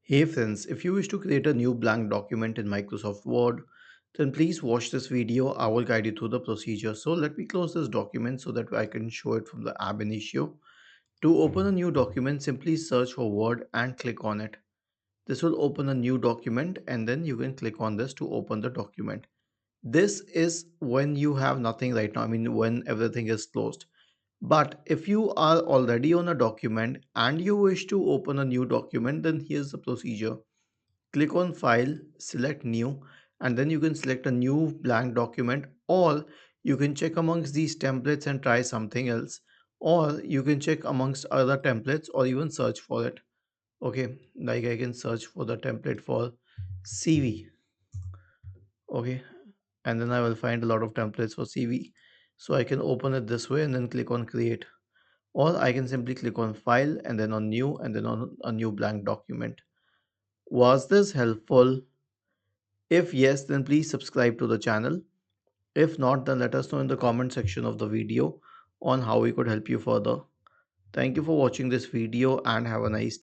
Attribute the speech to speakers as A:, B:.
A: Hey friends, if you wish to create a new blank document in Microsoft Word, then please watch this video. I will guide you through the procedure. So let me close this document so that I can show it from the Ab Initio. To open a new document, simply search for Word and click on it. This will open a new document and then you can click on this to open the document. This is when you have nothing right now. I mean, when everything is closed. But if you are already on a document and you wish to open a new document, then here's the procedure. Click on File, select New, and then you can select a new blank document, or you can check amongst these templates and try something else, or you can check amongst other templates or even search for it. Okay, like I can search for the template for CV. Okay, and then I will find a lot of templates for CV. So I can open it this way and then click on Create, or I can simply click on File and then on New and then on a new blank document. Was this helpful? If yes, then please subscribe to the channel. If not, then let us know in the comment section of the video on how we could help you further. Thank you for watching this video and have a nice